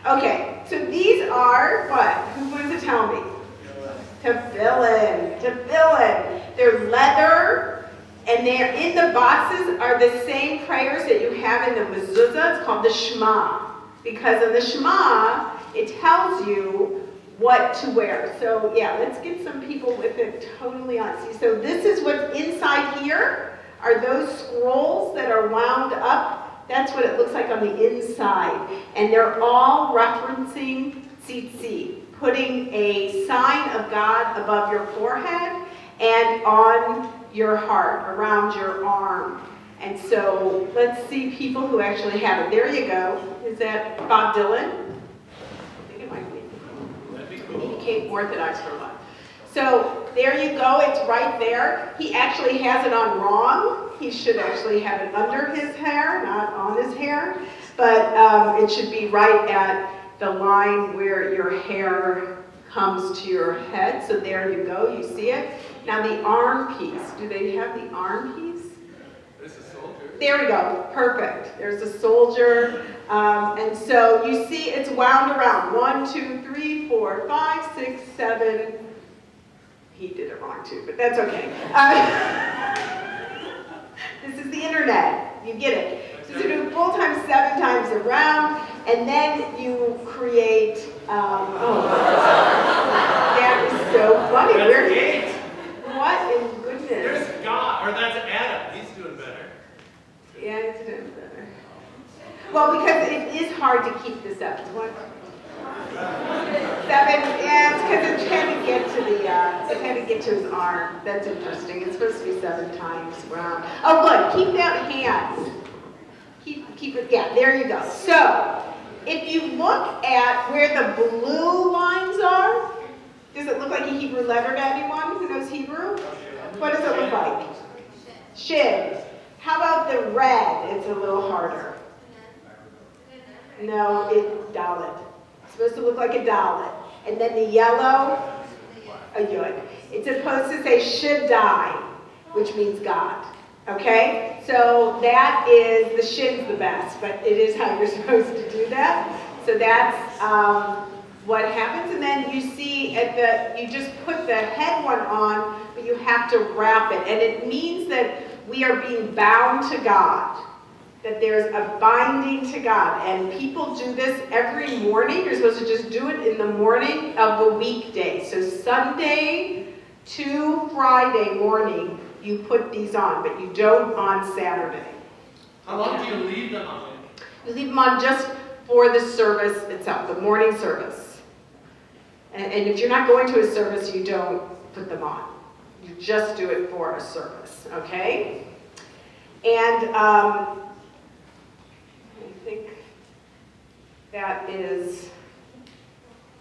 Okay, so these are what? Who wants to tell me? Tefillin. Tefillin. They're leather, and they're in the boxes are the same prayers that you have in the mezuzah. It's called the Shema. Because in the Shema, it tells you what to wear. So yeah, let's get some people with it totally on. See, so this is what's inside here, are those scrolls that are wound up. That's what it looks like on the inside. And they're all referencing tzitzi, putting a sign of God above your forehead and on your heart, around your arm. And so let's see people who actually have it. There you go. Is that Bob Dylan? I think it might be. That'd be cool. He became Orthodox for a while. So there you go. It's right there. He actually has it on wrong. He should actually have it under his hair, not on his hair. But it should be right at the line where your hair comes to your head. So there you go. You see it. Now the arm piece. Do they have the arm piece? There's a soldier. There we go. Perfect. There's a soldier. And so you see it's wound around. 1, 2, 3, 4, 5, 6, 7. He did it wrong too, but that's okay. This is the internet. You get it. So you do full time 7 times around, and then you create. That is so funny. That's 8. What in goodness? There's God, or that's Adam. He's doing better. Yeah, he's doing better. Well, because it is hard to keep this up. What? 7. Yeah, it's because it's trying to get to the. It's trying to get to his arm. That's interesting. It's supposed to be 7 times round. Oh, good. Keep that hand. Keep it. Yeah, there you go. So, if you look at where the blue lines are, does it look like a Hebrew letter to anyone who knows Hebrew? What does it look like? Shin. How about the red? It's a little harder. No, it's dalet. It's supposed to look like a dalet. And then the yellow, a yud. It's supposed to say should die, which means God. Okay? So that is, the shin's the best, but it is how you're supposed to do that. So that's what happens. And then you see at the, you just put the head one on, but you have to wrap it. And it means that we are being bound to God. That there's a binding to God. And people do this every morning. You're supposed to just do it in the morning of the weekday. So Sunday to Friday morning, you put these on, but you don't on Saturday. How long do you leave them on? You leave them on just for the service itself, the morning service. And if you're not going to a service, you don't put them on. You just do it for a service, okay? And I think that is,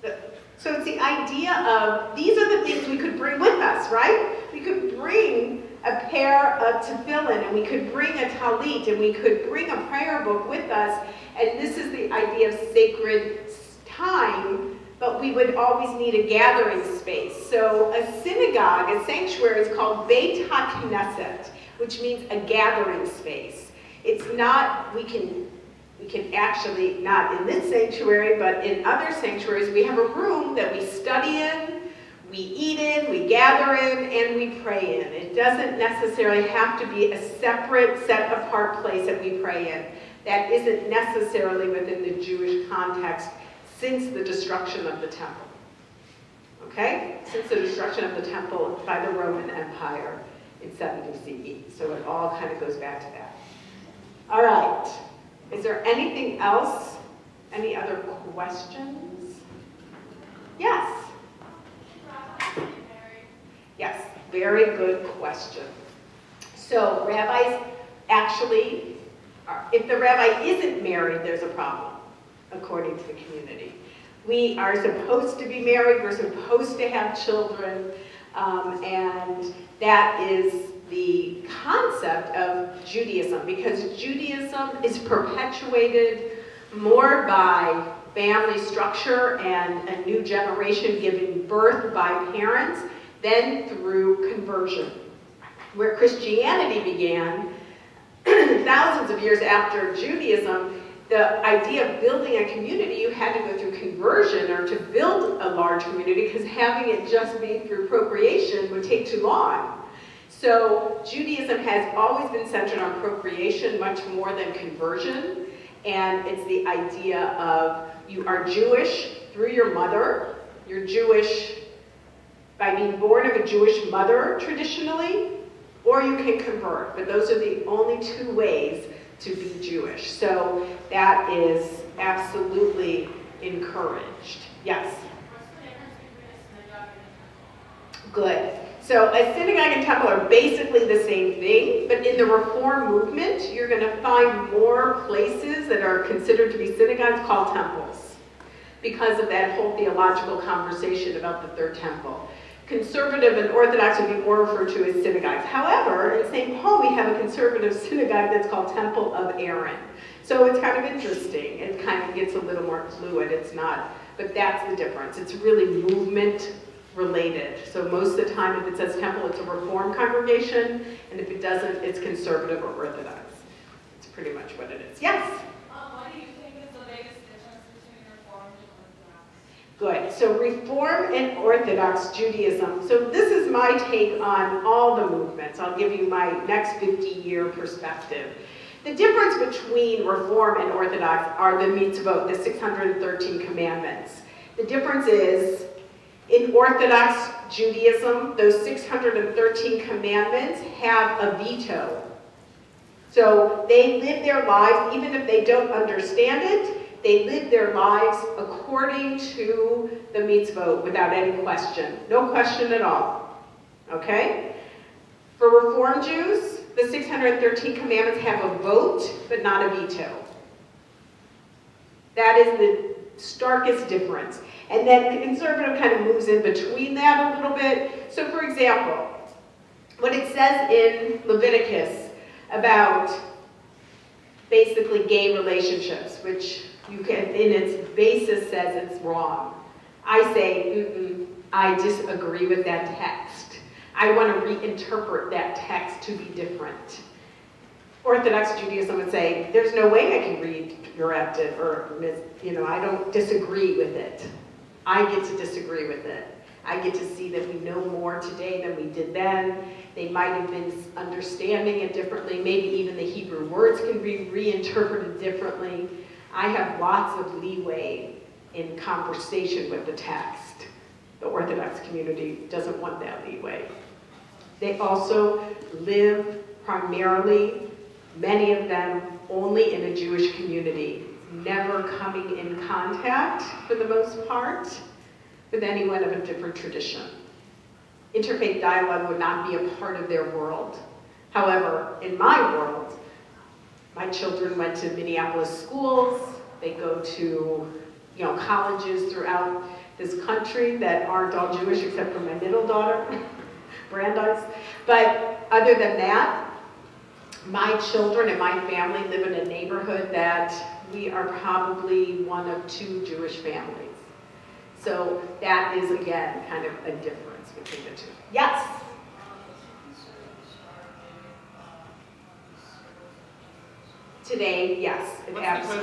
so it's the idea of, these are the things we could bring with us, right? We could bring a pair of tefillin, and we could bring a talit, and we could bring a prayer book with us, and this is the idea of sacred time, but we would always need a gathering space. So a synagogue, a sanctuary, is called Beit HaKnesset, which means a gathering space. It's not, we can actually, not in this sanctuary, but in other sanctuaries, we have a room that we study in, we eat in, we gather in, and we pray in. It doesn't necessarily have to be a separate, set-apart place that we pray in. That isn't necessarily within the Jewish context since the destruction of the temple. Okay? Since the destruction of the temple by the Roman Empire in 70 CE. So it all kind of goes back to that. All right. Is there anything else? Any other questions? Yes? Yes, very good question. So rabbis actually, if the rabbi isn't married, there's a problem, according to the community. We are supposed to be married, we're supposed to have children, and that is the concept of Judaism, because Judaism is perpetuated more by family structure and a new generation giving birth by parents than through conversion. Where Christianity began, thousands of years after Judaism, the idea of building a community, you had to go through conversion or to build a large community, because having it just be through procreation would take too long. So Judaism has always been centered on procreation much more than conversion, and it's the idea of you are Jewish through your mother, you're Jewish by being born of a Jewish mother traditionally, or you can convert, but those are the only two ways to be Jewish. So that is absolutely encouraged. Yes? Good. So a synagogue and temple are basically the same thing, but in the Reform movement, you're going to find more places that are considered to be synagogues called temples, because of that whole theological conversation about the third temple. Conservative and Orthodox would be more referred to as synagogues. However, in St. Paul, we have a conservative synagogue that's called Temple of Aaron. So it's kind of interesting. It kind of gets a little more fluid. It's not, but that's the difference. It's really movement related. So most of the time, if it says temple, it's a Reformed congregation, and if it doesn't, it's conservative or Orthodox. It's pretty much what it is. Yes? What do you think is the biggest difference between Reformed and Orthodox? Good. So Reform and Orthodox Judaism. So this is my take on all the movements. I'll give you my next 50-year perspective. The difference between Reform and Orthodox are the mitzvot, the 613 commandments. The difference is, in Orthodox Judaism, those 613 commandments have a veto. So they live their lives, even if they don't understand it, they live their lives according to the mitzvot without any question. No question at all. Okay? For Reform Jews, the 613 commandments have a vote, but not a veto. That is the starkest difference. And then the conservative kind of moves in between that a little bit. So for example, what it says in Leviticus about basically gay relationships, which you can, in its basis, says it's wrong. I say, I disagree with that text. I want to reinterpret that text to be different. Orthodox Judaism would say, there's no way I can redirect it, or, I don't disagree with it. I get to disagree with it. I get to see that we know more today than we did then. They might have been understanding it differently. Maybe even the Hebrew words can be reinterpreted differently. I have lots of leeway in conversation with the text. The Orthodox community doesn't want that leeway. They also live primarily, many of them, only in a Jewish community, never coming in contact, for the most part, with anyone of a different tradition. Interfaith dialogue would not be a part of their world. However, in my world, my children went to Minneapolis schools. They go to colleges throughout this country that aren't all Jewish, except for my middle daughter, Brandeis. But other than that, my children and my family live in a neighborhood that we are probably one of 2 Jewish families. So that is, again, kind of a difference between the two. Yes? Today, yes. What's the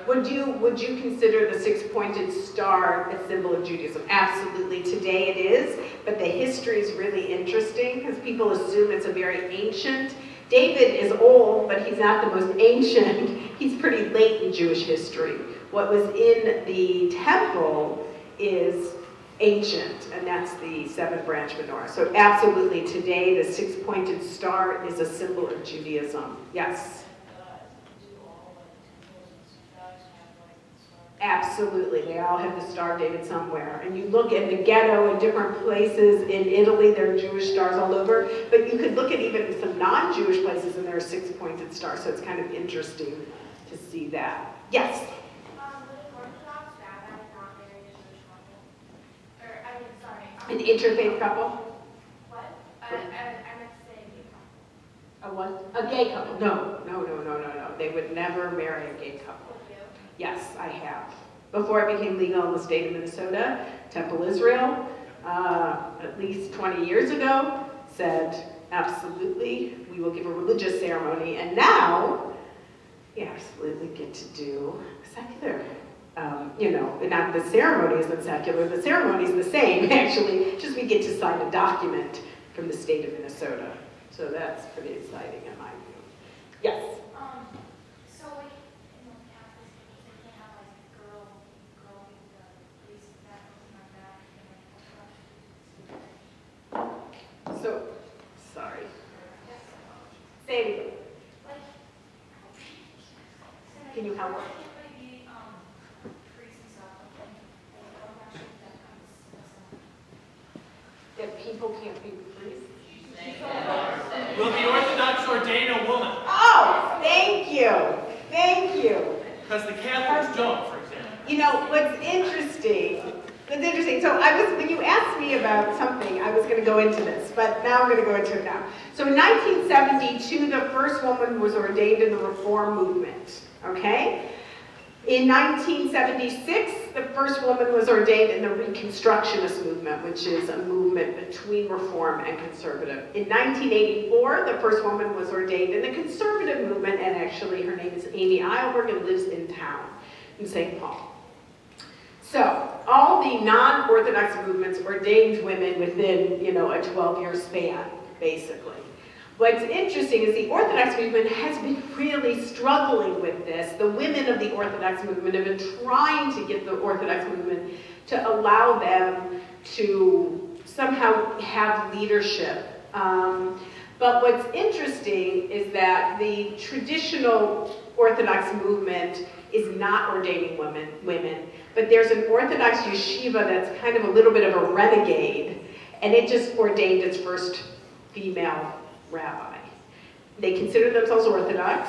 question? Would you consider the 6-pointed star a symbol of Judaism? Absolutely. Today it is, but the history is really interesting because people assume it's a very ancient. David is old, but he's not the most ancient. He's pretty late in Jewish history. What was in the temple is ancient, and that's the 7-branch menorah. So absolutely, today the 6-pointed star is a symbol of Judaism. Yes? Absolutely, they all have the star dated somewhere. And you look at the ghetto in different places in Italy, there are Jewish stars all over, but you could look at even some non-Jewish places and there are 6-pointed stars, so it's kind of interesting to see that. Yes? Orthodox rabbis not marry a Jewish couple? Or, I mean, sorry. An interfaith couple? What? I meant to say gay couple. A what? A gay couple? No. They would never marry a gay couple. Yes, I have. Before it became legal in the state of Minnesota, Temple Israel, at least 20 years ago, said, absolutely, we will give a religious ceremony. And now, we absolutely get to do secular. You know, not the ceremony isn't secular, the ceremony is the same, actually, just we get to sign a document from the state of Minnesota. So that's pretty exciting in my view. Yes? So like in the Catholic schools, they can't have like girl with the priest and that, something like that. So, sorry. Say it again. Like, Can you help? That people can't be priests? Will the Orthodox ordain a woman? Oh, thank you. Thank you. Because the Catholics don't, for example. You know, what's interesting, so when you asked me about something, I was going to go into this, but now I'm going to go into it now. So in 1972, the first woman was ordained in the Reform movement, okay? In 1976, the first woman was ordained in the Reconstructionist movement, which is a movement between Reform and Conservative. In 1984, the first woman was ordained in the Conservative movement, and actually her name is Amy Eilberg and lives in town, in St. Paul. So, all the non-Orthodox movements ordained women within, you know, a 12-year span, basically. What's interesting is the Orthodox movement has been really struggling with this. The women of the Orthodox movement have been trying to get the Orthodox movement to allow them to somehow have leadership. But what's interesting is that the traditional Orthodox movement is not ordaining women, but there's an Orthodox yeshiva that's kind of a little bit of a renegade, and it just ordained its first female rabbi. They consider themselves Orthodox,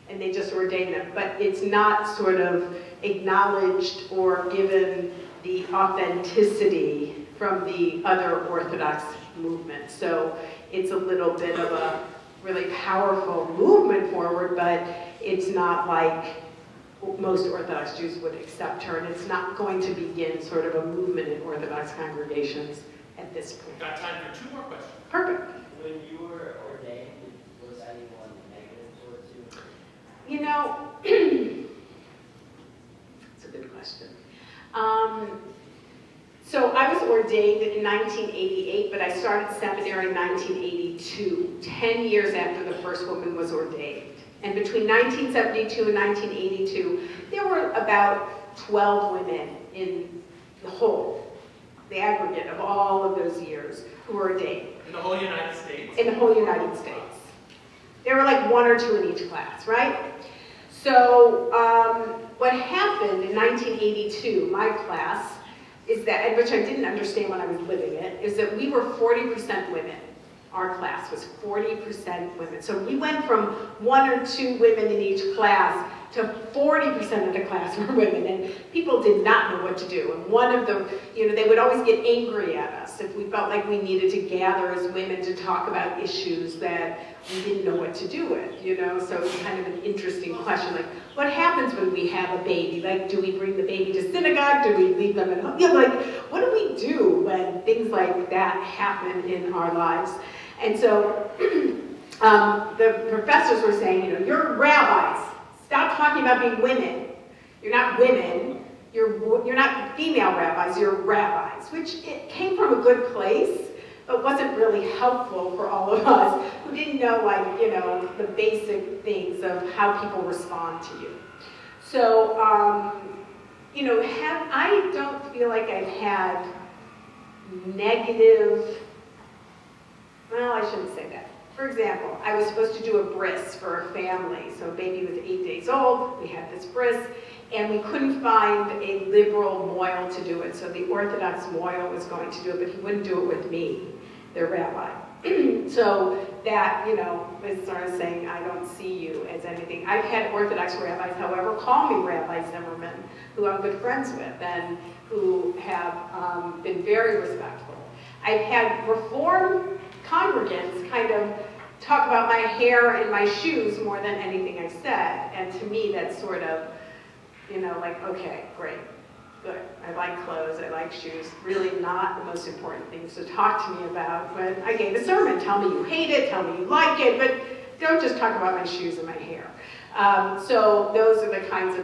and they just ordain them, but it's not sort of acknowledged or given the authenticity from the other Orthodox movement. So it's a little bit of a really powerful movement forward, but it's not like most Orthodox Jews would accept her, and it's not going to begin sort of a movement in Orthodox congregations at this point. Got time for 2 more questions. Perfect. When you were ordained, was anyone negative towards you? You know, it's a good question. So I was ordained in 1988, but I started seminary in 1982, 10 years after the first woman was ordained. And between 1972 and 1982, there were about 12 women in the aggregate of all of those years who were ordained. In the whole United States? In the whole United States. There were like 1 or 2 in each class, right? So what happened in 1982, my class, is that, which I didn't understand when I was living it, is that we were 40% women. Our class was 40% women. So we went from 1 or 2 women in each class to 40% of the class were women, and people did not know what to do. And one of the, you know, they would always get angry at us if we felt like we needed to gather as women to talk about issues that we didn't know what to do with, you know? So it's kind of an interesting question, like, what happens when we have a baby? Like, do we bring the baby to synagogue? Do we leave them at home? You know, like, what do we do when things like that happen in our lives? And so the professors were saying, you know, you're rabbis. Stop talking about being women. You're not women. You're not female rabbis. You're rabbis, which it came from a good place, but wasn't really helpful for all of us who didn't know, like, you know, the basic things of how people respond to you. So, you know, I don't feel like I've had negative. Well, I shouldn't say that. For example, I was supposed to do a bris for a family. So a baby was 8 days old, we had this bris, and we couldn't find a liberal moil to do it. So the Orthodox moil was going to do it, but he wouldn't do it with me, their rabbi. So that, you know, was sort of saying, I don't see you as anything. I've had Orthodox rabbis, however, call me Rabbi Zimmerman, who I'm good friends with, and who have been very respectful. I've had Reform congregants kind of talk about my hair and my shoes more than anything I said. And to me, that's sort of, you know, like, okay, great, good. I like clothes, I like shoes. Really not the most important things to talk to me about. When I gave a sermon, tell me you hate it, tell me you like it, but don't just talk about my shoes and my hair. So those are the kinds of